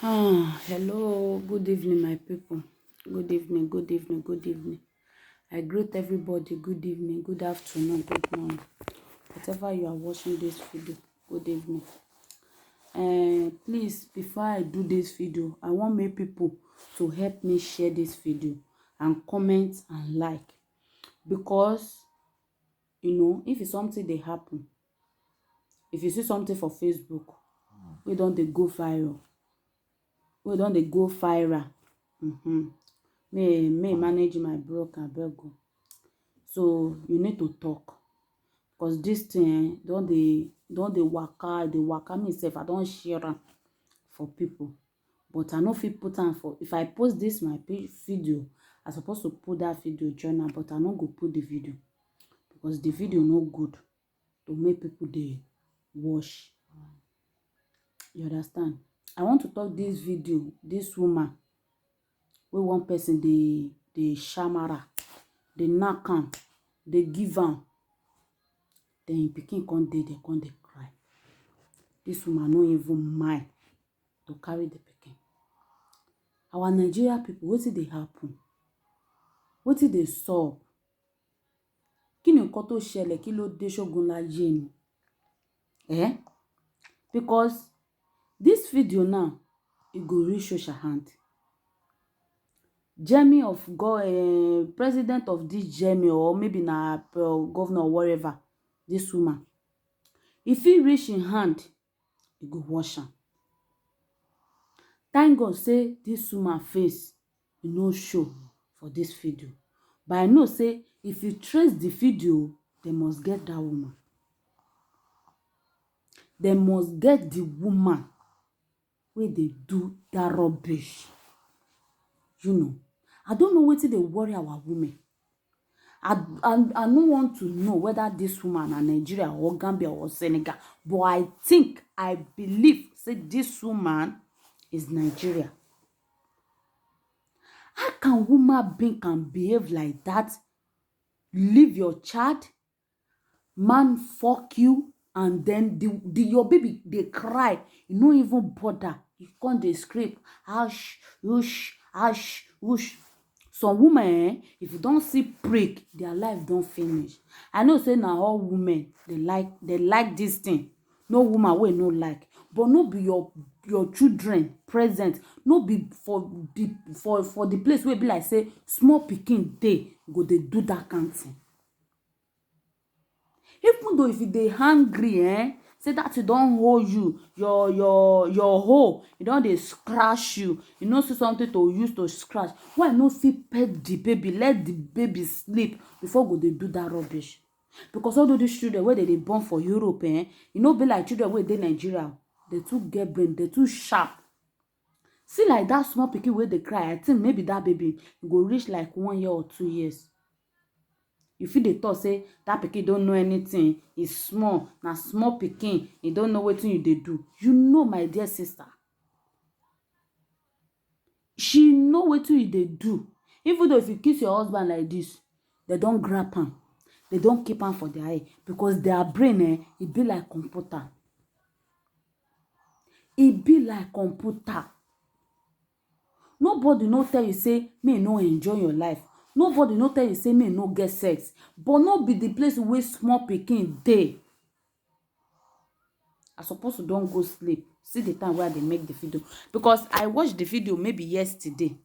Hello, good evening, my people. Good evening, good evening, good evening. I greet everybody. Good evening, good afternoon, good morning. Whatever you are watching this video, good evening. Please, before I do this video, I want my people to help me share this video and comment and like, because if it's something they happen, if you see something for Facebook, we don't they go viral. We don't they go viral. May manage my broke abeg o. So you need to talk, because this thing don't they waka me sef. I don't share am for people, but I no fit put am for. If I post this my video, I supposed to put that video join am, but I no go put the video because the video no good to make people dey watch. You understand? I want to talk this video, this woman wey one person dey shamara, dey knack am, dey give am, then him pikin come dey cry. This woman no even mind to carry the pikin. Our Nigeria people, wetin dey happen? Wetin dey sup? Kí ni nǹkan tó ṣẹlẹ̀? Kí ló dé ṣógun láyé ni? Because this video now, e go reach social hand. Germany of God, president of this Germany, or maybe na governor or whatever, this woman, if he reach in hand, he go wash am. Thank God say this woman face no show for this video, but I know say if you trace the video, they must get that woman. They must get the woman where they do that rubbish. I don't know wetin dey worry our women. I no want to know whether this woman are Nigeria or Gambia or Senegal, but I believe say this woman is Nigeria. How can woman being can behave like that? Leave your child, man fuck you, and then your baby they cry, you no even bother. You can't dey scream, hush, hush, hush, hush. Some women, if you don't see prick, their life don't finish. I know say now all women they like this thing. No woman will no like, but no be your children present. No be for the place where be like say small pikin dey go they do that kind of thing. Even though if they hungry, say that you don't hold you, your hole, you don't they scratch you. You know, see something to use to scratch. Why no fit pet the baby, let the baby sleep before go they do that rubbish? Because all these children where they born for Europe, you know, be like children where they Nigeria, they too get brain, they too sharp. See like that small pikin where they cry, I think maybe that baby go reach like 1 year or 2 years. You feel the thought say that pikin don't know anything, he's small, na small pikin, he don't know what you they do. You know, my dear sister, she know what you they do. Even though if you kiss your husband like this, they don't grab him, they don't keep him for their eye, because their brain, it be like computer. It be like computer. Nobody no tell you say me no enjoy your life. Nobody no tell you say me no get sex, but no be the place where small pikin dey. I suppose to don't go sleep. See the time where they make the video, because I watched the video maybe yesterday.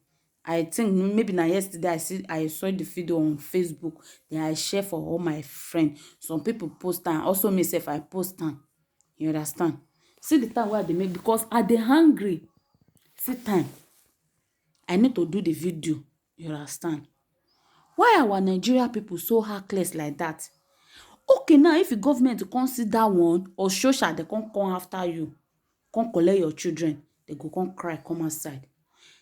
I think maybe not yesterday. I saw the video on Facebook. Then I share for all my friends. Some people post and also myself I post them. You understand? See the time where they make, because are they hungry? See time. I need to do the video. You understand? Why our Nigeria people so heartless like that? Okay, now if the government consider one or social, they can't come after you, come collect your children, they go come cry, come outside.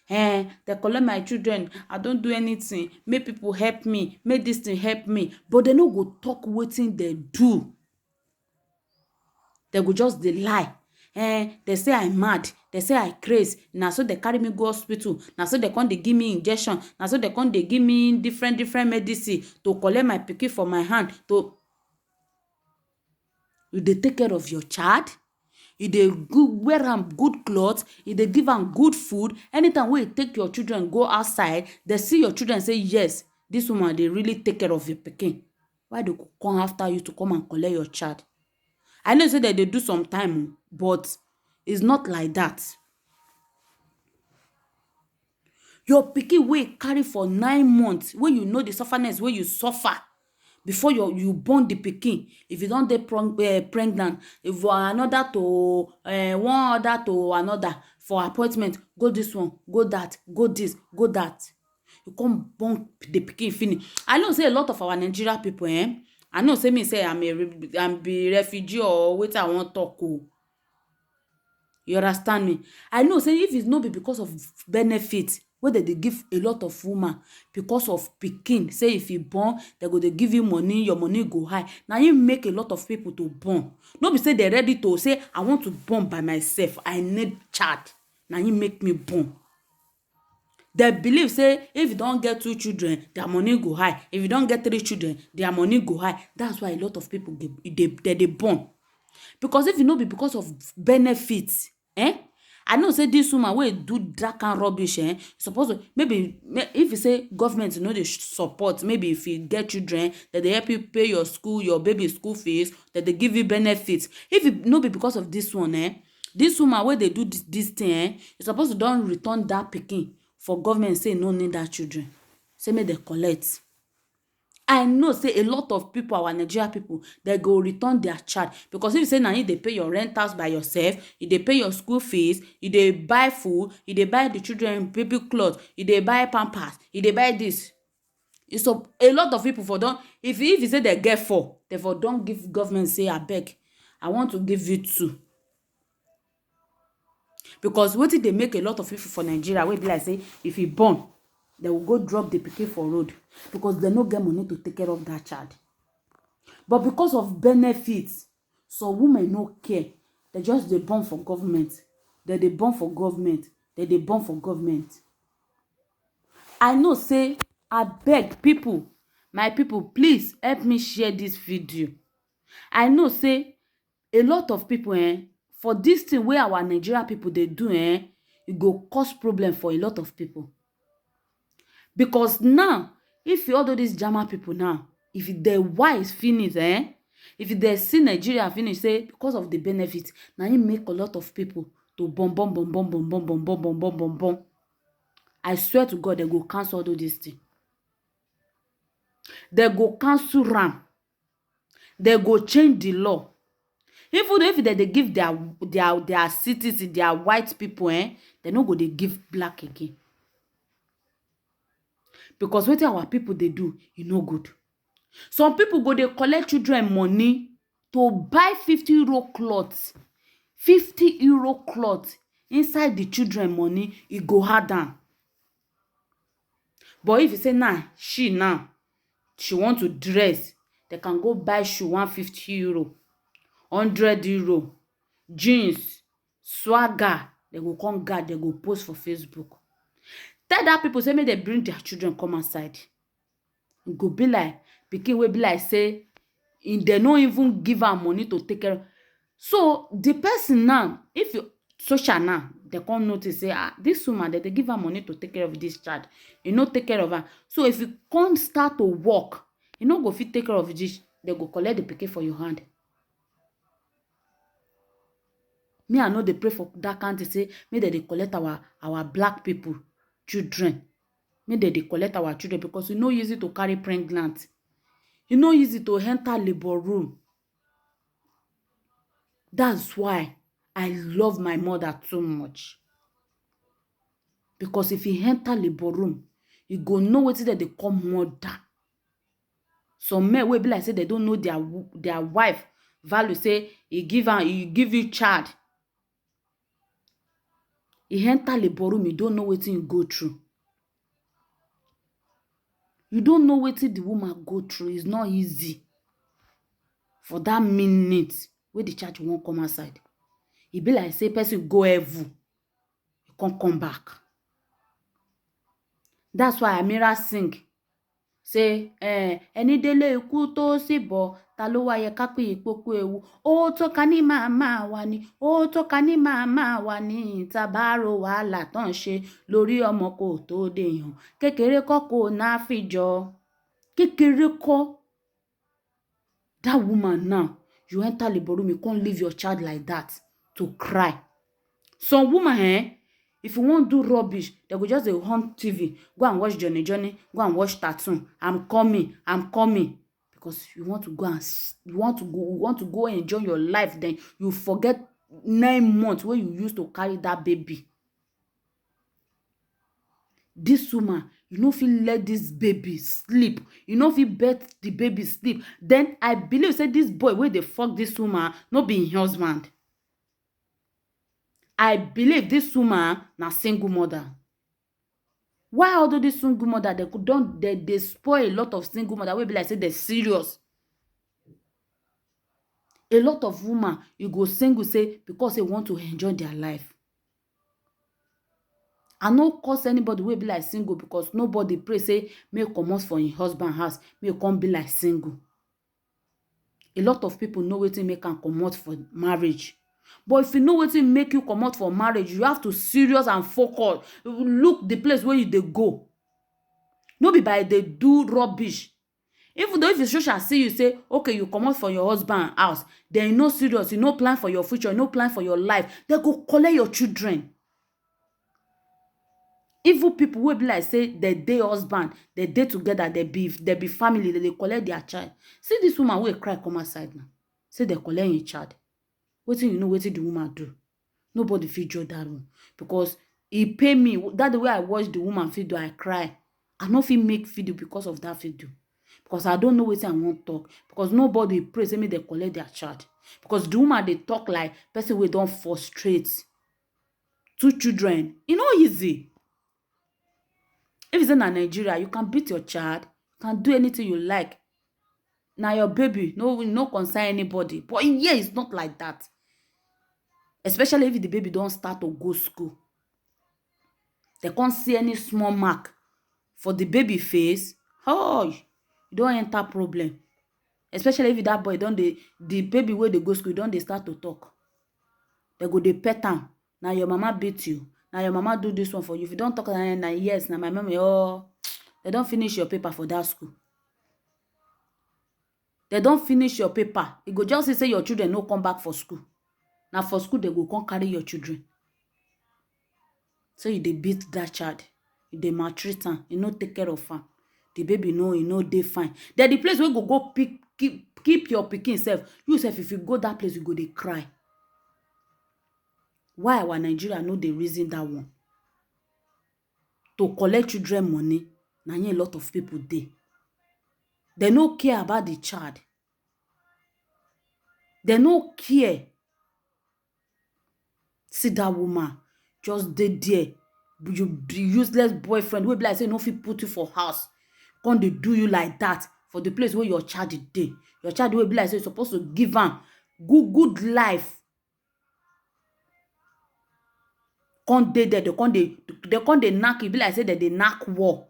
They collect my children, I don't do anything, make people help me, make this thing help me, but they no go talk wetin they do. They go just dey lie. They say I'm mad, they say I crazy. Now so they carry me go hospital. Now so they come they give me injection. Now so they come they give me different medicine to collect my pikin for my hand. To you dey take care of your child, e dey wear am good cloth, e dey give am good food. Anytime wey you take your children go outside, they see your children say yes, this woman dey really take care of your pikin. Why they go come after you to come and collect your child? I know say that they do sometime, but it's not like that. Your pikin wey carry for 9 months, wey you know the sufferness wey you suffer before you born the pikin. If you don dey pregnant, if you are another to one other to another for appointment, go this one, go that, go this, go that. You come born the pikin finish. I know say a lot of our Nigeria people, I know say me say I'm be refugee or wetin I wan talk o. You understand me? I know say if it's not be because of benefit wey they give a lot of woman because of pikin, say if you born, they go dey give you money, your money go high. Now you make a lot of people to born. No be say they ready to say I want to born by myself, I need child. Now you make me born. They believe say if you don't get 2 children, their money go high. If you don't get 3 children, their money go high. That's why a lot of people they born. Because if you know be because of benefits, I know say this woman wey do that kind rubbish, suppose to, maybe if you say government, you know, they support, maybe if you get children, that they help you pay your school, your baby school fees, that they give you benefits. If it no be because of this one, this woman wey they do this thing, you supposed to don't return that pikin for government say no need that children, say make they collect. I know say a lot of people, our Nigeria people, they go return their child. Because if you say now you dey pay your rent house by yourself, you dey pay your school fees, you dey buy food, you dey buy the children baby clothes, you dey buy pampers, you dey buy this. So a lot of people for don't, if you say they get 4, they for don't give government say abeg, I want to give you 2. Because wetin dey make a lot of people for Nigeria wey be like say if you born, they will go drop the pikin for road because they no get money to take care of that child. But because of benefits, so women no care. They just dey born for government. They born for government. They born for government. I know say I beg people, my people, please help me share this video. I know say a lot of people, for this thing where our Nigeria people they do, it go cause problem for a lot of people. Because now, if all of these German people now, if their wise finish, if they see Nigeria finish, say because of the benefits, now you make a lot of people to bomb. I swear to God, they go cancel all this thing. They go cancel RAM. They go change the law. Even if they give their citizens, their white people, they no go they give black again. Because what our people they do, no good. Some people go they collect children money to buy 50 euro clothes. 50 euro cloth inside the children money, it go hard down. But if you say now, she want to dress, they can go buy shoe 150 euro, 100 euro, jeans, swagger. They go come guard, they go post for Facebook. Tell that people say make they bring their children come outside. It go be like pikin wey be like say they no even give her money to take care. So the person now, if you social now, they can't notice say this woman that they give her money to take care of this child, you know, take care of her. So if you can't start to work, you know, go fit take care of this, they go collect the pikin for your hand. Me, I know they pray for that country say may they collect our black people children. May they collect our children because it's not easy to carry pregnant. It's not easy to enter labor room. That's why I love my mother too much. Because if you enter labor room, you go know what it is that they call mother. Some men will be like say they don't know their wife value. Say he give you child. You enter labor room, you don't know what you go through. You don't know what the woman go through. It's not easy. For that minute, where the child won't come outside. It be like say person go heaven, you can't come back. That's why Amira sing. say ẹni délé ikú tó sì bọ̀ ta ló wá yẹ ká pè ìpópó ewu ó tó ká ní màmá wa ni ó tó ká ní màmá wa ni tabaro wàhálà tán ṣe lórí ọmọ kò tó dèèyàn kékeré kọ́ kò náà fi jọ kékeré kọ́. That woman now, you enter labor room, you can't leave your child like that to cry. Some woman, if you won't do rubbish, they go just on TV, go and watch Johnny, go and watch Tattoo. I'm coming. Because you want to go and you want to go enjoy your life, then you forget 9 months where you used to carry that baby. This woman, you know, if you let this baby sleep, you know, if you bet the baby sleep, then I believe say this boy where they fuck this woman no be him husband. I believe this woman na single mother. Why although this single mother they spoil a lot of single mother wey be like say they're serious. A lot of woman you go single say because they want to enjoy their life. I no curse anybody wey be like single because nobody pray say make comot for him husband house make come be like single. A lot of people know wetin make am comot for marriage. But if you know wetin make you comot for marriage, you have to serious and focus. Look the place where you dey go. No be by dey do rubbish. Even though if you social see you say, okay, you comot for your husband house, then you no serious, you no plan for your future, you no plan for your life, they go collect your children. Evil people wey be like say they dey husband, they dey together, they be family, they collect their child. See this woman wey cry come outside now. Say they collect him child. Wetin you know wetin the woman do? Nobody fit judge that one because he pay me. That the way I watch the woman video, I cry. I no fit make video because of that video. Because I don't know wetin I want talk. Because nobody pray say make they collect their child. Because the woman they talk like person wey don frustrate. 2 children. E no easy. If it's in Nigeria, you can beat your child, you can do anything you like. Now your baby, no concern anybody. But here it's not like that. Especially if the baby don't start to go school. They can't see any small mark for the baby face. Oh, you don't enter problem. Especially if that boy the baby where they go school, don't they start to talk. They go they pet am. Now your mama beat you. Now your mama do this one for you. If you don't talk, now yes, now my mama, oh, they don't finish your paper for that school. They don't finish your paper. You go just say your children no come back for school. Now for school, they go come carry your children. So you dey beat that child. You dey maltreat am. You no take care of am. The baby know dey fine. Then the place where go keep your pikin self. You self, if you go that place, you go dey cry. Why our Nigeria no dey reason that one? To collect children money, na a lot of people dey. They no care about the child. They no care. See that woman just dey there. You useless boyfriend wey be like say no fit put you for house. Come dey do you like that for the place where your child dey. Your child wey be like say you're supposed to give am good life. Come dey there, they come dey knack you. Be like say they knack war.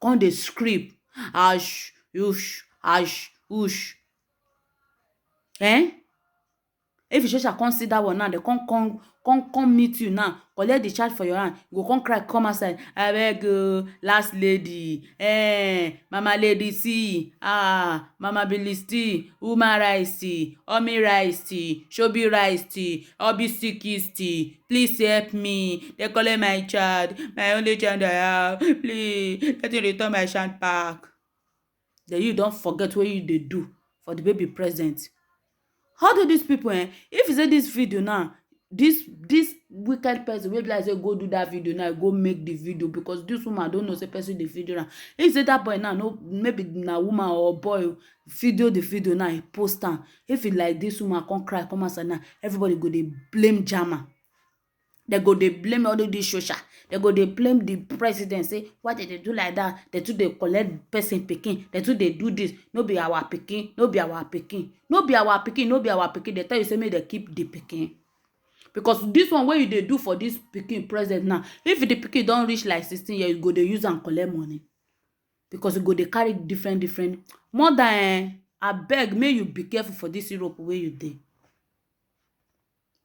Come dey scream. Ash, ush, ash, ush. If you just come see that one now, they come meet you now. Collect the child for your hand. You go come cry, come outside. I beg last lady. Mama lady see. Mama Bilisti. Uma rice. Omi rice. Shobi rice. Obi sikisti. Please help me. They collect my child. My only child I have. Please. Let me return my child back. Then you don't forget what you they do for the baby present. How do these people, if you say this video now, this wicked person will be like say go do that video now, go make the video because this woman don't know say person the video now. If you say that boy now, no, maybe na woman or boy video the video now, he post am. If it like this woman come cry, come outside now, everybody go they blame Jama. They go they blame all this social. They go they blame the president. Say why did they do like that? They too they collect person picking. They too they do this. No be our picking. No be our picking. No be our picking. No be our picking. They tell you say me they keep the picking. Because this one where you they do for this picking president now. If the picking don't reach like 16 years, you go they use and collect money. because you go dey carry different more than abeg make you be careful for this Europe where you dey.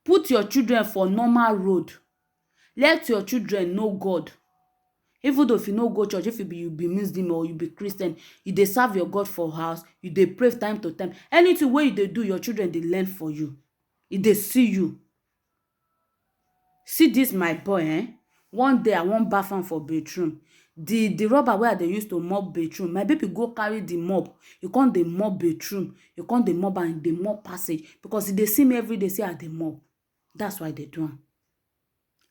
Put your children for normal road. Let your children know God. Even though if you no go church, if you be Muslim or you be Christian, you dey serve your God for house, you dey pray time to time. Anything wey you dey do, your children dey learn for you. If they see you. See this my boy, one day I wan baff am for bedroom. The rubber wey I dey use to mop bedroom, my baby go carry the mop. You come dey mop bedroom, you come dey mop and dey mop passage because e dey see me every day say I dey mop. That's why they do am.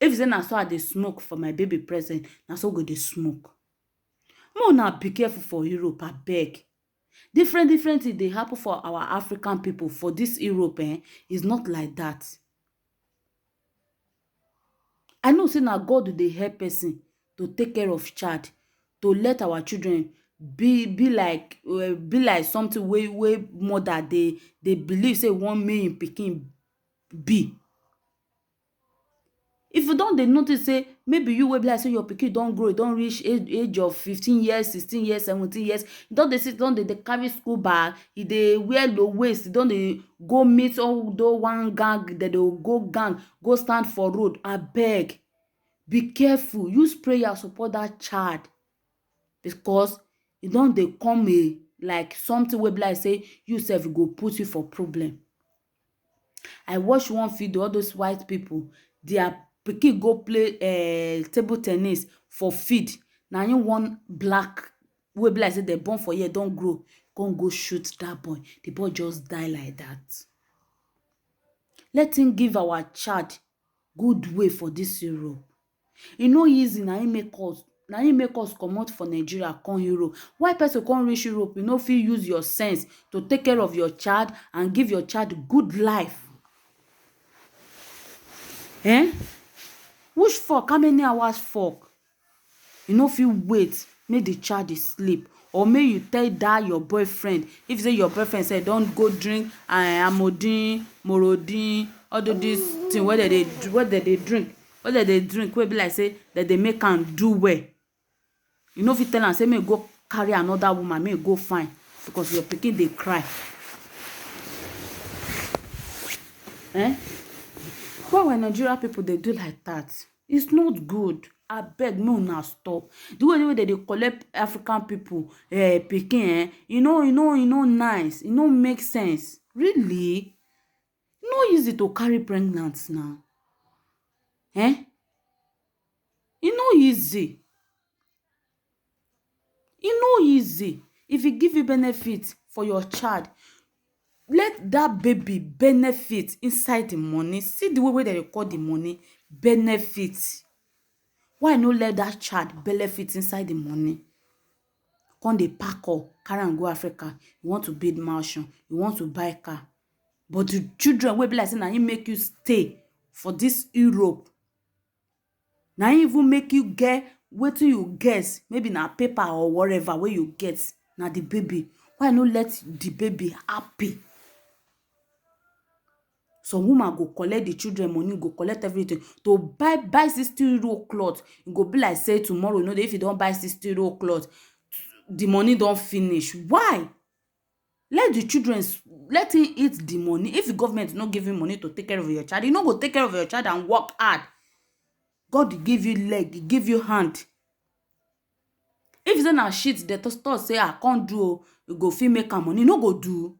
If you say na so I dey smoke for my baby present, na so go dey smoke. Make una be careful for Europe, abeg. Different things dey happen for our African people for this Europe, is not like that. I know say na God dey help person to take care of child, to let our children be like something wey mother dey believe say one make im pikin be. If you don dey notice say maybe you wey be like say your pikin don grow, don reach age of 15 years, 16 years, 17 years, you don dey see, don dey carry school bag, e dey wear low waist, e don dey go meet all those one gang, dem dey go gang, go stand for road. Abeg, be careful. Use prayer support that child because e don dey come like something wey be like say you sef go put you for problem. I watch one video, all those white people, their pikin go play table tennis for field. Na him one black wey be like say dem born for here don grow, come go shoot that boy. The boy just die like that. Let him give our child good way for this Europe. E no easy. Na him make us comot for Nigeria come Europe. Why person come reach Europe, you no fit use your sense to take care of your child and give your child good life? Which fuck? How many hours fuck? You no fit wait make the child dey sleep, or make you tell that your boyfriend, if say your boyfriend say don go drink amodin, morodin, all this thing wey dem dey drink, wey be like say dem dey make am do well. You no fit tell am say make go carry another woman, make go find, because your pikin dey cry. Why Nigeria people dey do like that? It's not good. Abeg, make una stop. The way dem dey collect African people pikin, e no nice. E no make sense. Really? No easy to carry pregnant now. E no easy. E no easy. If e give you benefit for your child, let that baby benefit inside the money. See the way they record the money, benefit. Why no let that child benefit inside the money? Come dey pack up, carry am go Africa. You want to build mansion, you want to buy car, but the children wey be like say na him make you stay for this Europe, na him even make you get wetin you get, maybe na paper or whatever wey you get, na the baby. Why no let the baby happy? Some woman go collect the children money, go collect everything to buy 60 euro cloth. E go be like say tomorrow, no, if you don buy 60 euro cloth, the money don finish. Why? Let the children, let him eat the money. If the government no give you money to take care of your child, you no go take care of your child and work hard. God give you leg, he give you hand. If say na shit, the thought say I can't do, you go fit make am money, no go do.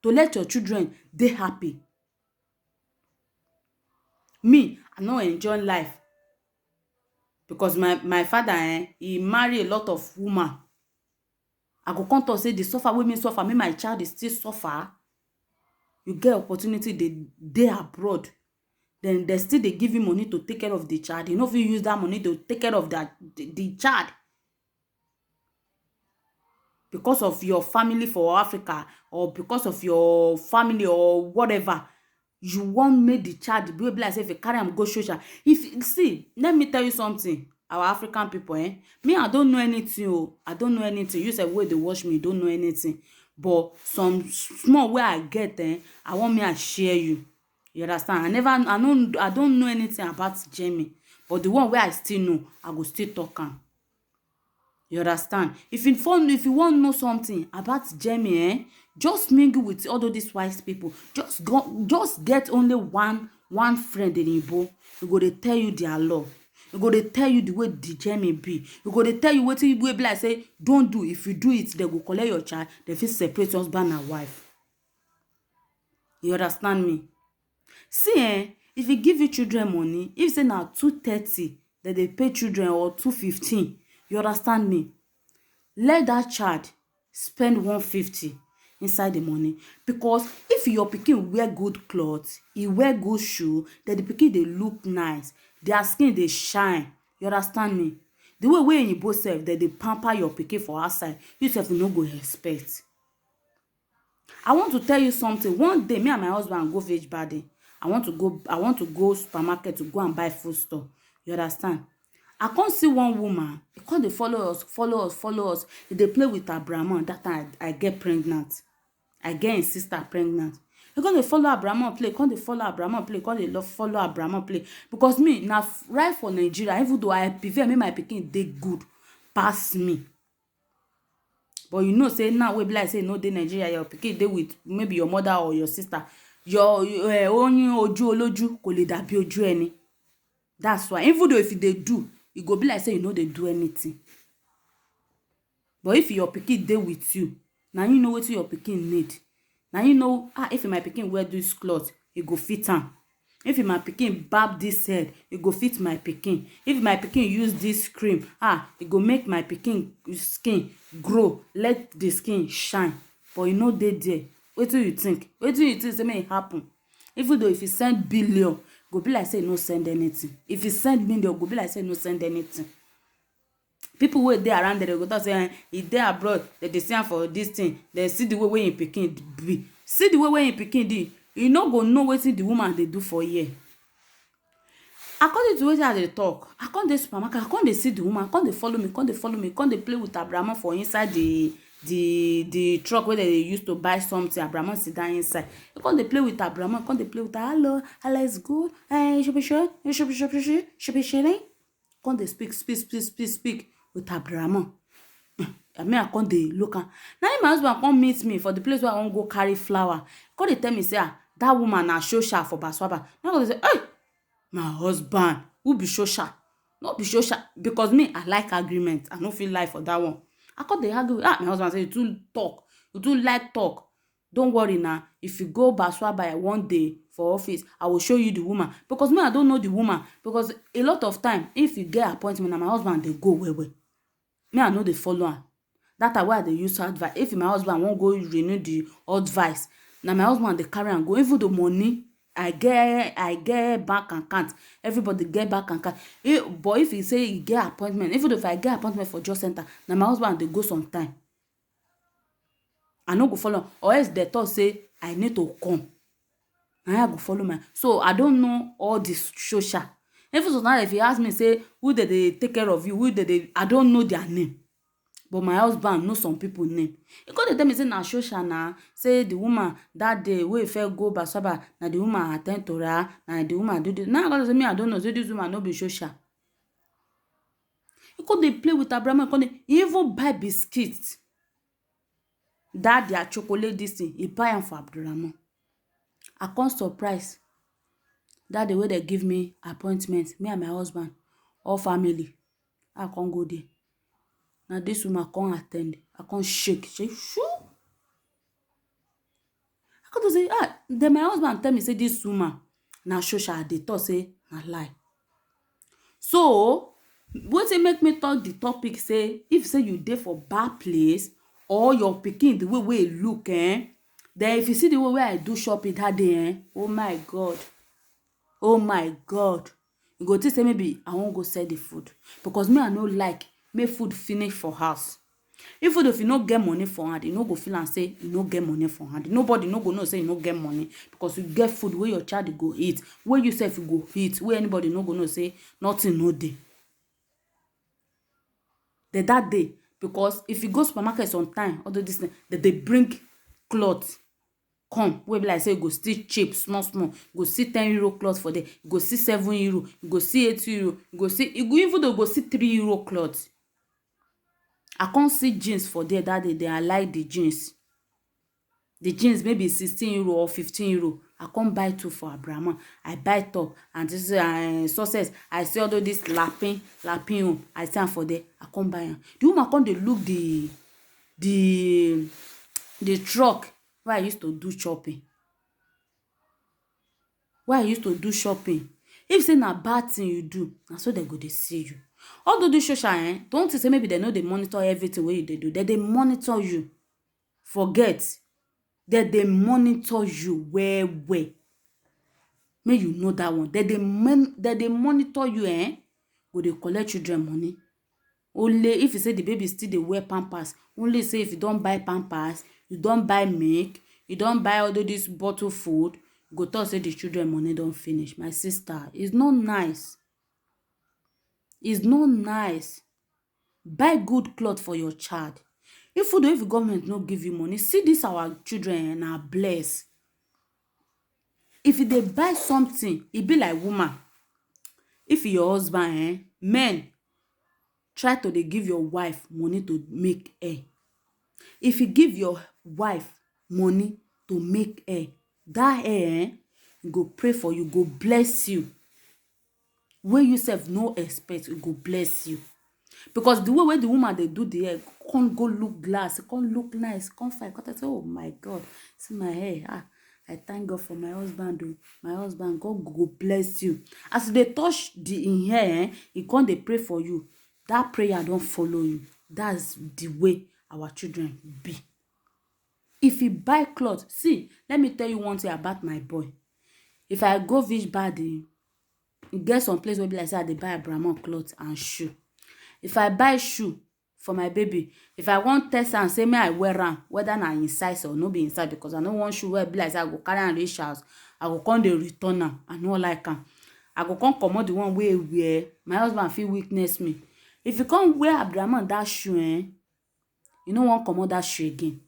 To let your children dey happy. Me, I no enjoy life because my father, he marry a lot of woman. I go come talk say the suffer wey me suffer, make my child is still suffer. You get opportunity, they abroad, then they still they give you money to take care of the child. You know if you use that money to take care of the child because of your family for Africa, or because of your family or whatever, you want make the child be like say if you carry am go social. If see, let me tell you something, our African people, me, I don't know anything. I don't know anything. You say where they watch me, you don't know anything. But some small way I get, I want me to share you. You understand? I don't know anything about Jamie, but the one where I still know, I go still talk am. You understand? If you want to know something about Jamie, just mingle with all of these wise people. Just get only one friend in Igbo. You go, they tell you their love. You go, they tell you the way the Jamie be. You go, they tell you what you will be like, say, don't do. If you do it, they go collect your child. They feel separate husband and wife. You understand me? See, if you give you children money, if say now 230, that they pay children, or 215, you understand me? Let that child spend 150 inside the money, because if your pikin wear good clothes, he wear good shoe, then the pikin dey look nice, their skin dey shine. You understand me? The way wey you both sef, that they pamper your pikin for outside, you sef no go expect. I want to tell you something. One day, me and my husband go village body. I want to go supermarket to go and buy food store. You understand? I can't see one woman. He can't dey follow us. They play with her Brahman. That time I get pregnant. I get his sister pregnant. He can't dey follow her Brahman play. Can't dey follow her Brahman play. Can't dey love follow her Brahman play. Because me now right for Nigeria, even though I prefer me my pikin dey good pass me. But you know, say now we be like say no dey Nigeria, your pikin dey with maybe your mother or your sister. Your oyin ojú olójú kò lè dàbí ojú ẹni. That's why even though if they do, e go be like say you know they do anything. But if your pikin dey with you, now you know what your pikin need. Now you know, if my pikin wear this cloth, e go fit am. If my pikin barb this head, e go fit my pikin. If my pikin use this cream, e go make my pikin skin grow, let the skin shine. But you know they there. What do you think? What do you think say may happen? Even though if you send billion, go be like say no send anything. If you send million, go be like say no send anything. People wey dey around there, they go talk say he dey abroad, they see am for this thing. They see the way him pikin be. See the way him pikin dey. You no go know wetin the woman dey do for here. According to wetin I dey talk, I come dey supermarket, I come dey see the woman, come dey follow me, come dey play with her Brahman for inside the truck where they used to buy something. Abraham sit down inside. You come dey play with Abraham, come dey play with her. Hello is good. Should be sure. Come dey speak with Abraham. I come dey look am. Now my husband come meet me for the place where I wan go carry flower. Come dey tell me say that woman na Shosha for Baswaba. Now I go say, hey, my husband, who be Shosha? Not be Shosha, because me I like agreement. I no feel lie for that one. I come dey argue. My husband say you too talk. You too like talk. Don't worry now. If you go Baswaba one day for office, I will show you the woman. Because me, I don't know the woman. Because a lot of time, if you get appointment, and my husband they go well. Me, I know they follow her. That's why they use advice. If my husband won't go renew the advice, now my husband they carry and go. Even the money I get bank account. Everybody get bank account. But if he say he get appointment, even if I get appointment for job center, now my husband they go sometime. I no go follow, or else they thought say I need to come. And I go follow my. So I don't know all this social. Even so now, if he ask me say who did they take care of you, who did they, I don't know their name. But my husband know some people name. He go dey tell me say na Shosha na, say the woman that day wey first go Baswaba, na the woman attend to her, na the woman do this. Now God say me I don't know, say this woman no be Shosha. He go dey play with Abraham, he even buy biscuits. That their chocolate this thing, he buy am for Abdulrahman. I come surprise. That the way they give me appointment, me and my husband, all family, I can't go there. Now this woman can't attend. I can't shake. Say, shoo. I can't say, then my husband tell me, say, this woman, now Shosha, they thought, say, na lie. So, what it make me talk the topic, say, if say you there for bad place, or your pikin, the way you look, then if you see the way I do shopping that day, oh my God. Oh my God. You go to say maybe I won't go sell the food. Because me, I no like make food finish for house. Even if you no get money for hand, you no go feel and say you no get money for hand. Nobody no go know say you no get money. Because you get food where your child go eat, where you self you go eat, where anybody no go know say nothing no day. That day. Because if you go supermarket sometime, all this thing, that they bring clothes. Come, we be like say you go still cheap, small. You go see 10 euro cloth for there. You go see 7 euro. You go see 8 euro. You go see, you go even though go see 3 euro cloth. I can't see jeans for there that day. I like the jeans. The jeans maybe 16 euro or 15 euro. I can't buy two for Abraham. I buy top and this success. I see all this lapping home. I stand for there. I can't buy them. The woman come dey look the truck where I used to do shopping. If say na bad thing you do, na so they go dey see you. Although this social don't you say maybe they know they monitor everything wey you dey do. They monitor you. Forget that they monitor you well. May you know that one. That they monitor you, go dey collect children money. Only if you say the baby still dey wear pampers. Only say if you don't buy pampers, you don't buy milk, you don't buy all this bottle food, you go talk say the children money don't finish. My sister, it's not nice. It's not nice. Buy good cloth for your child. If government no give you money, see this our children are blessed. If they buy something, it be like woman. If your husband, men, try to dey give your wife money to make hair. If you give your wife money to make hair, that hair go pray for you, go bless you. Wey you sef no expect, it go bless you. Because the way the woman they do the hair, can't go look glass, can't look nice, can't find. Can't say, oh my God, see my hair. I thank God for my husband. My husband, God go bless you. As they touch in hair, he can't they pray for you. That prayer don't follow you. That's the way our children be. If you buy clothes, see, let me tell you one thing about my boy. If I go Vish Badi, get some place where be like say they buy Abraham clothes and shoe. If I buy shoe for my baby, if I want test and say may I wear am, whether na inside or no be inside, because I no want shoe where be like say I go carry am reach house, I go come dey return am. I no like am. I go come comot the one wey wear. My husband feel witness me. If you come wear Abraham that shoe, you no wan comot that shoe again,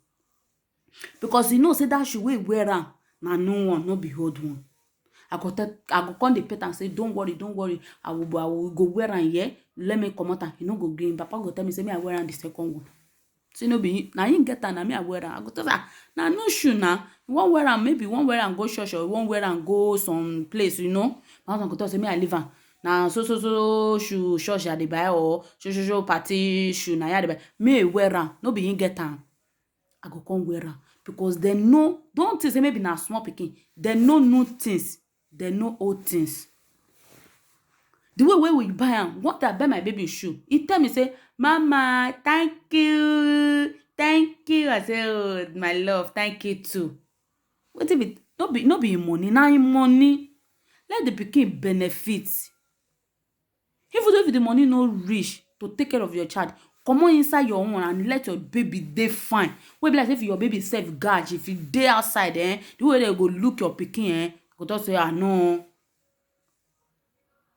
because you know say that shoe wey wear am na new one, no be old one. I go come dey pet and say, don't worry. I will go wear am here. Let me come out and you no go green. Papa go tell me say me I wear am the second one. So no be now him get am, na me I wear am. I go tell her, na no shoe na. You wan wear am, maybe you wan wear am go church or you wan wear am go some place, you know. My husband go tell say me I leave am. Na so shoe church I dey buy or so party shoe na I dey buy. Me wear am, no be him get am. I go come wear am because they know. Don't think say maybe na small pikin. They know new things. They know old things. The way we buy am, what I buy my baby shoe, he tell me say, Mama, thank you. I say, oh, my love, thank you too. What if it no be money, na money. Let the pikin benefit. Even though if the money no reach to take care of your child, come on inside your own and let your baby dey fine. Wey be like if your baby self gauge, if you dey outside, the way they go look your pikin, go just say, no.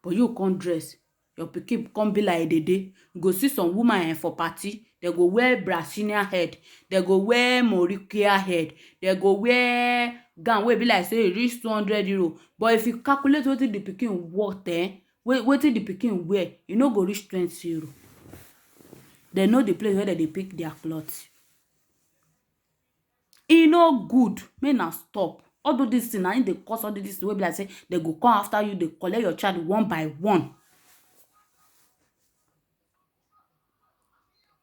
But you can't dress. Your pikin come be like dede. You go see some woman for party. They go wear Brazilian head. They go wear Morikia head. They go wear gown wey be like say e reach 200 euro. But if you calculate wetin the pikin worth, wetin the pikin wear, you no go reach 20 euro. They know the place where they pick their clothes. E no good. May na stop. Although this thing na they cause all this way be like say they go come after you, they collect your child one by one.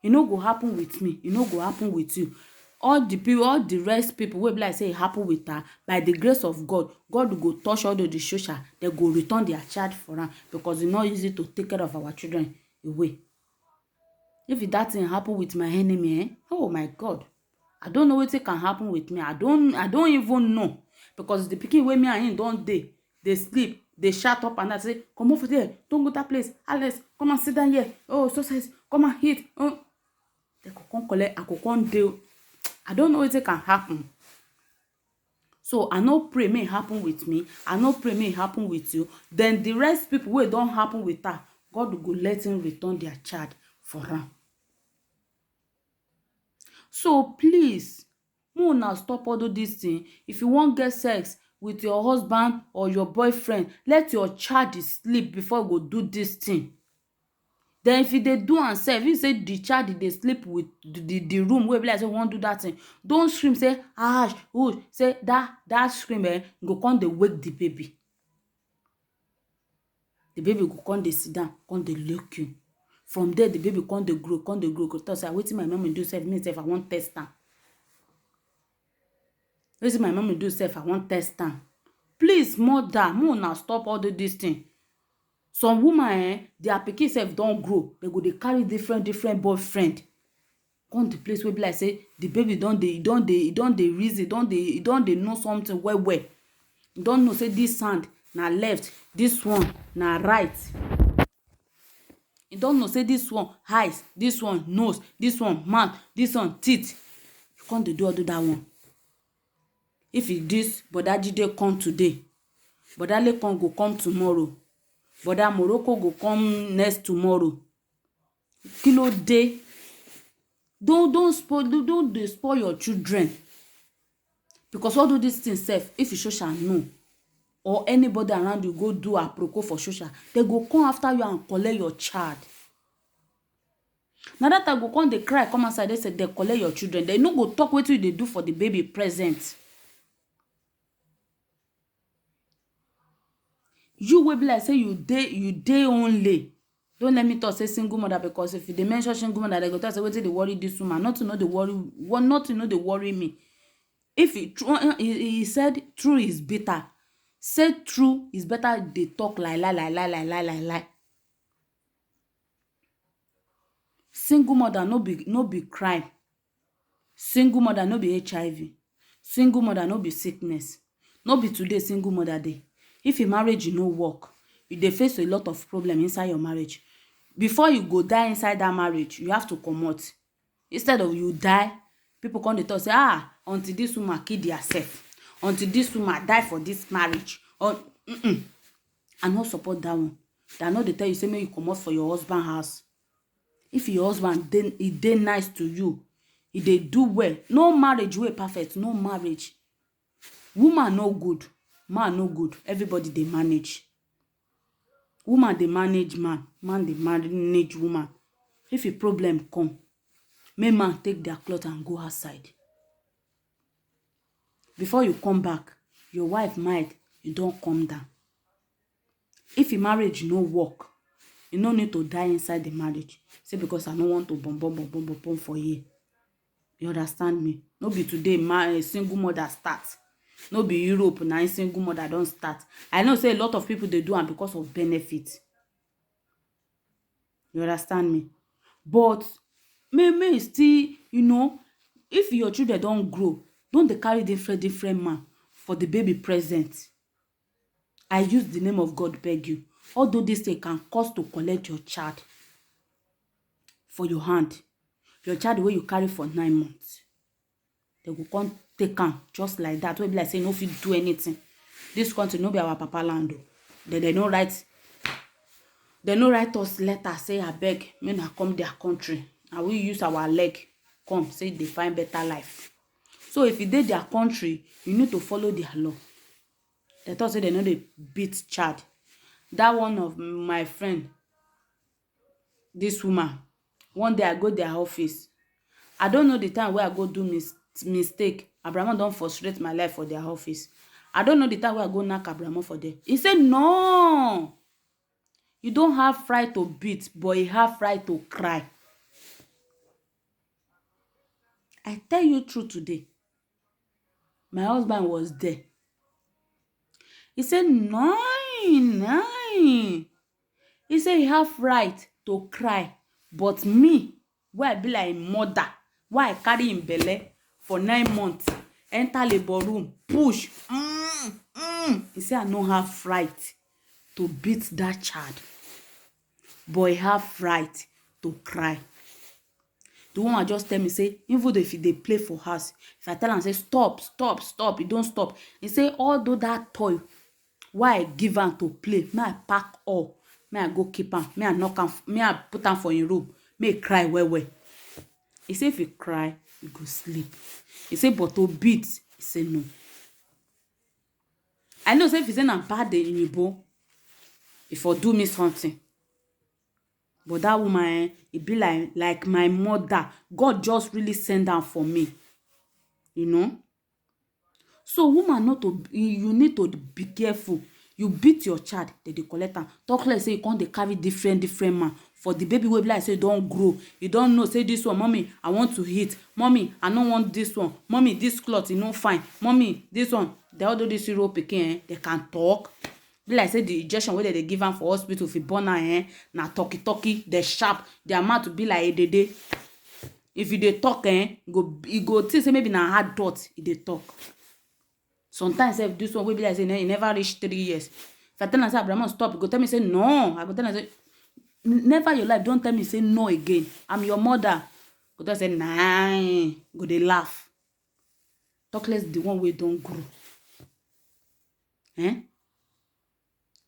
E no go happen with me. E no go happen with you. All the rest people will be like say it happen with her. By the grace of God, God will go touch all the social. They go return their child for her because it's not easy to take care of our children away. If that thing happen with my enemy, oh my God, I don't know what it can happen with me. I don't even know. Because the pikin wey me and him don't dey sleep, they shut up and I say, come over there, don't go that place. Alex, come and sit down here. Oh, so says, come and eat. Oh, they could come collect, I could come deal. I don't know what it can happen. So I no pray may happen with me. I no pray may happen with you. Then the rest people wey don't happen with her, God will go let him return their child for her. So please, now stop all this thing. If you want get sex with your husband or your boyfriend, let your child sleep before you go do this thing. Then if they do and sef, if say the child dey sleep with the room wey be like say wan do that thing, don scream say ash oh, say that scream go come dey wake the baby. The baby go come dey sit down, come dey look you. From there the baby come dey grow, go talk say wetin my mommy do sef, me sef I wan test am. Wetin my mommy do sef, I wan test am. Please mother, make una stop all this thing. Some woman their pikin sef don grow, they go dey carry different boyfriend come the place wey be like say the baby don dey reason, don dey know something well. You don know say this hand na left, this one na right. You don know say this one eyes, this one nose, this one mouth, this one teeth. You come dey do all that one. If this Boda Jide come today, Boda Lekan go come tomorrow, Boda Morocco go come next tomorrow. Kilo dey. Don't dey spoil your children. Because all these things sef, if you social know, or anybody around you go do aproko for social, they go come after you and collect your child. Na that time go come dey cry come outside, they say they collect your children. They no go talk wetin you dey do for the baby present. You wey be like say you dey only. Don't let me talk say single mother, because if they mention single mother, they go talk say wetin dey worry this woman. Nothing no dey worry me. If he said true is bitter, say true is better. They talk lie. Single mother no be crime. Single mother no be HIV. Single mother no be sickness. No be today single mother dey. If your marriage no work, you dey face a lot of problem inside your marriage. Before you go die inside that marriage, you have to comot. Instead of you die, people come dey talk say until this woman kill herself, until this woman die for this marriage. I no support that one. They no dey tell you say make you comot for your husband house. If your husband dey nice to you, he dey do well. No marriage wey perfect, no marriage. Woman no good, man no good. Everybody dey manage. Woman dey manage man, man dey manage woman. If a problem come, make man take their cloth and go outside. Before you come back, your wife mind, you don calm down. If your marriage no work, you no need to die inside the marriage. Say because I no want to bomb for you. You understand me? No be today single mother start. No be Europe na single mother don start. I know say a lot of people dey do am because of benefit. You understand me? But may still, if your children don grow, don't dey carry different man for the baby present. I use the name of God beg you. Although this thing can cause to collect your child for your hand, your child wey you carry for 9 months, they go come take am just like that. Wey be like say no fit do anything. This country no be our papa land o. They no write us letter say abeg make na come their country, and we use our leg come say they find better life. So if you dey their country, you need to follow their law. They thought say they no dey beat child. That one of my friend, this woman, one day I go their office. I don't know the time where I go do mistake. Abraham don frustrate my life for their office. I don't know the time where I go knock Abraham for them. He said, no, you don't have right to beat, but you have right to cry. I tell you truth today. My husband was there. He said, no. He said, you have right to cry. But me, where I be like mother, why I carry him belle for 9 months, enter labor room, push. He said, I no have right to beat that child. But I have right to cry. The woman just tell me, say, even if they play for house, if I tell am, say, stop, he don't stop. He say, although that toy, why I give am to play, may I pack all, may I go keep am, may I knock am, may I put am for him room, may I cry well. He say, if he cry, he go sleep. He say, but to beat, he say no. I know, say, if he say, I'm bad in Igbo, if for do me something, But that woman, it be like my mother. God just really send am for me, you know. So woman not to, you need to be careful. You beat your child, they collect am. Talk like say you can't dey carry different man for the baby wey be like say don grow. You don't know say this one, mommy, I want to eat. Mommy, I no want this one. Mommy, this cloth is no fine. Mommy, this one. They all do this syrup pikin, they can talk. Be like say the injection wey they give am for hospital if born am, na talky, they sharp. Their mouth to be like edede. If you dey talk, you go think say maybe na hard dot e dey talk. Sometimes if this one will be like say e never reach 3 years. If I tell am say Abraham stop, you go tell me say no. I go tell am say never your life don't tell me say no again. I'm your mother. Go tell say nah. Go dey laugh. Talk less the one wey don't grow.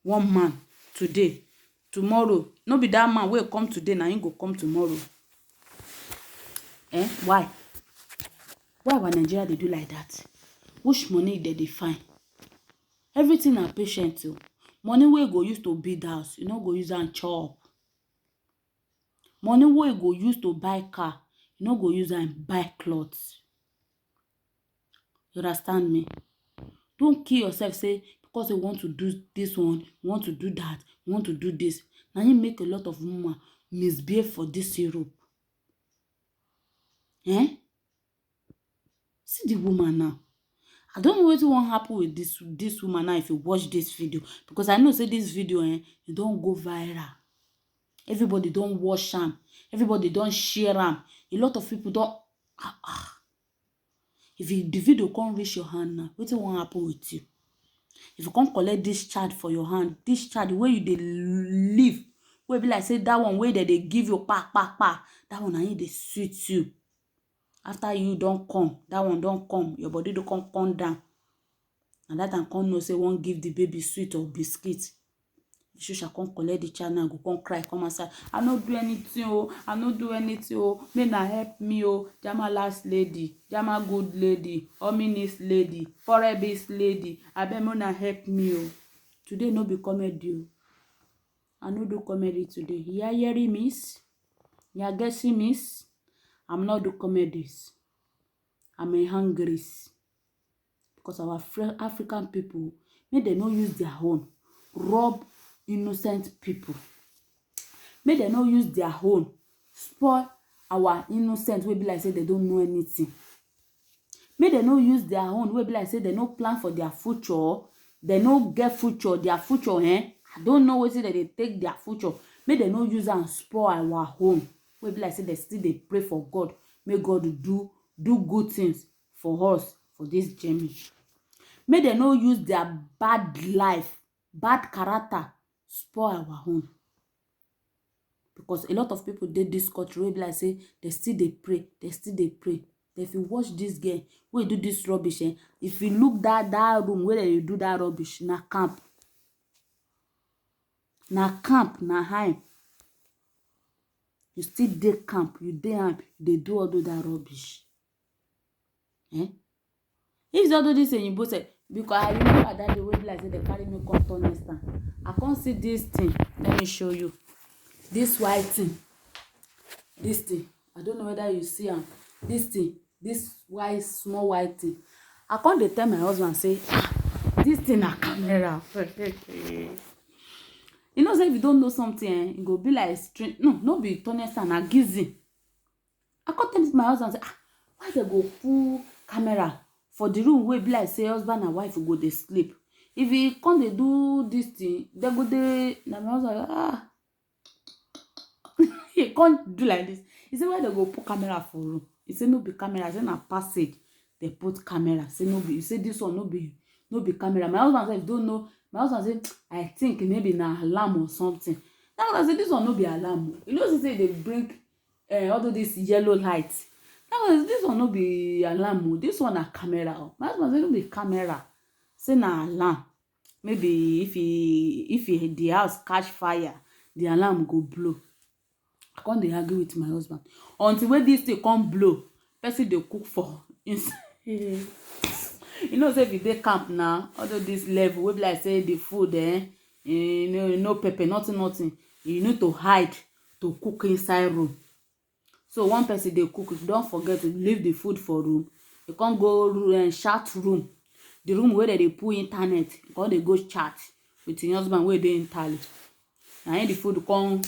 One man today, tomorrow. No be that man will come today, now him go come tomorrow. Why? Why our Nigeria they do like that? Which money they find? Everything na patient too. Money wey go use to build house, you no go use am chop. Money wey go use to buy car, you no go use am buy clothes. You understand me? Don't kill yourself say because you want to do this one, you want to do that, you want to do this. Now you make a lot of women misbehave for this Europe. See the woman now. I don't know what will happen with this woman now if you watch this video, because I know say this video it don't go viral. Everybody don't watch am. Everybody don't share am. A lot of people don't. If the video can't reach your hand now, what will happen with you? If you can't collect this child for your hand, this child where you dey live, where be like say that one where they give you pa, that one I they sweet you. After you don't come, that one don't come, your body don't come down. And that time come no say won't give the baby sweet or biscuit. You shall come collect the child and go come cry, come and say, I no do anything, oh, I no do anything, oh, may na help me, oh, Jama last lady, Jama good lady, Ominis lady, Forebis lady, Abemona help me, oh. Today no be comedy, oh. I no do comedy today. Ya yeri miss, ya guessing miss, I'm not do comedies. I'm a hungry. Because our African people, may they not use their own, rob innocent people. May they not use their own, spoil our innocent wey be like say they don't know anything. May they not use their own wey be like say they no plan for their future. They no get future, their future, I don't know what say that they take their future. May they not use and spoil our own. Wey be like say they still they pray for God. May God do good things for us for this journey. May they not use their bad life, bad character, spoil our own. Because a lot of people did this culture wey be like say they still they pray, they still they pray. If you watch this girl wey do this rubbish, if you look that room where they do that rubbish, na camp, na high. You still dey camp, you dey camp, they do all that rubbish. If they do this and you both say, because I remember that the way like say they carry me come to next time. I can't see this thing. Let me show you. This white thing. This thing. I don't know whether you see am. This thing. This white, small white thing. I can't tell my husband say, this thing a camera. You know, say if you don't know something, it go be like strange. No be honest and a gizzy. I can't tell my husband say, why they go full camera for the room where be like say husband and wife go they sleep. If he come they do this thing, they go they. Now my husband he can't do like this. He said why they go put camera for room. He said no be camera. I said na passage they put camera. Say no be. He said this one no be camera. My husband said don't know. My husband said I think maybe na alarm or something. Now I said this one no be alarm. You know say they bring all of this yellow light. Now this one no be alarm. This one na camera. My husband said no be camera. Say na alarm. Maybe if the house catch fire, the alarm go blow. I can't dey argue with my husband until when this thing come blow. Person dey cook for inside. You know say if you dey camp now, although this level wey be like say the food no pepper, nothing. You need to hide to cook inside room. So one person dey cook, if you don forget to leave the food for room, you can't go chat room, the room where they put internet, you can't dey go chat with your husband where they internet. And the food come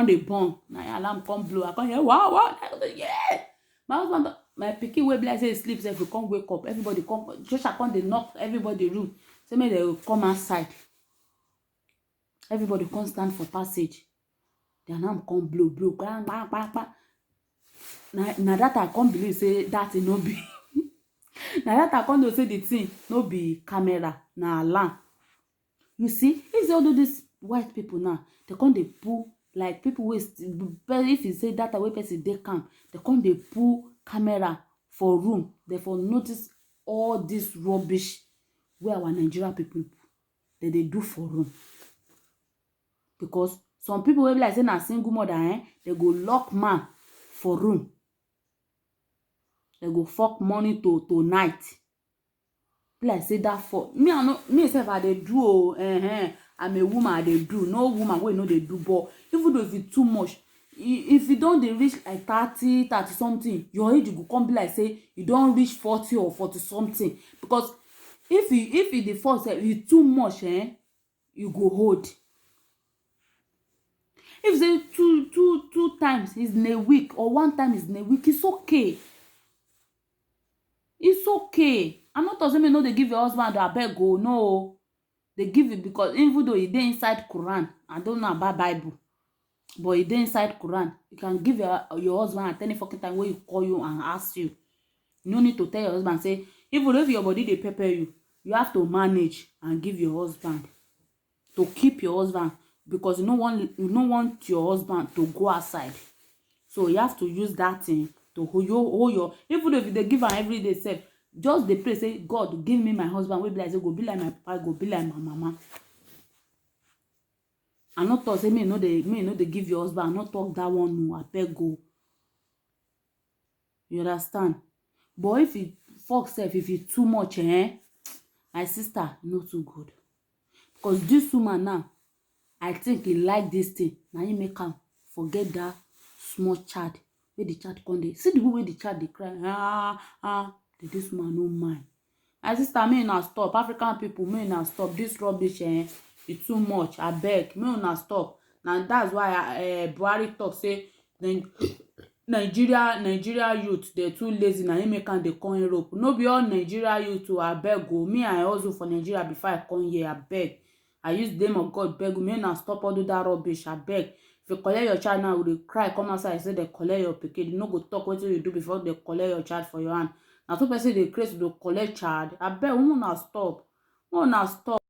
dey burn, na alarm come blow, I come hear wow, yeah. My husband, my pikin wey be like say sleep sef, come wake up, everybody come, Joshua come dey knock everybody room, say make they come outside. Everybody come stand for passage. The alarm come blow, bang, bang, bang, bang. Na that I come believe say that no be. Na that I come know say the thing no be camera, na alarm. You see, it's all these white people now. They come dey pull like people wey if you say that way person dey calm, they come dey pull camera for room. They for notice all this rubbish where our Nigeria people they do for room. Because some people wey be like say na single mother, they go lock man for room. They go fuck morning to night. Be like say that for me, I know me self I dey do I'm a woman, I dey do. No woman wey no dey do, but even though if it's too much, if you don't dey reach like 30 something, your age go come be like say you don't reach 40 or 40 something. Because if you the first you too much, you go hold. If say two times is in a week or one time is in a week, it's okay. It's okay. I'm not saying no they give your husband abeg go, no. They give it because even though e dey inside Quran, I don't know about Bible, but e dey inside Quran. You can give your husband at any fucking time when he call you and ask you. You no need to tell your husband say, even if your body dey pepper you, you have to manage and give your husband to keep your husband, because you no want your husband to go outside. So you have to use that thing to hold your even if they give am every day self, just dey pray say God give me my husband wey be like say go be like my papa, go be like my mama. I not talk say me no dey give your husband. I not talk that one, no, abeg go. You understand? But if it fuck self, if it too much, my sister, not too good. Because this woman now, I think he like this thing. Now he make am forget that small child. Where the child come dey. See the way the child dey cry. This woman no mind. My sister, may not stop. African people, may not stop. This rubbish, it's too much. I beg, may not stop. Now that's why Buhari talk say Nigeria youth, they're too lazy. Now he make am dey come Europe. No be all Nigeria youth to I beg go. Me I also for Nigeria before I come here. I beg. I use the name of God beg. May not stop all do that rubbish. I beg. If you collect your child now, will cry, come outside, say they collect your pikin. You no go talk what you do before they collect your child for your hand. Now two person they crazy to collect child. I beg, who not stop? Who not stop?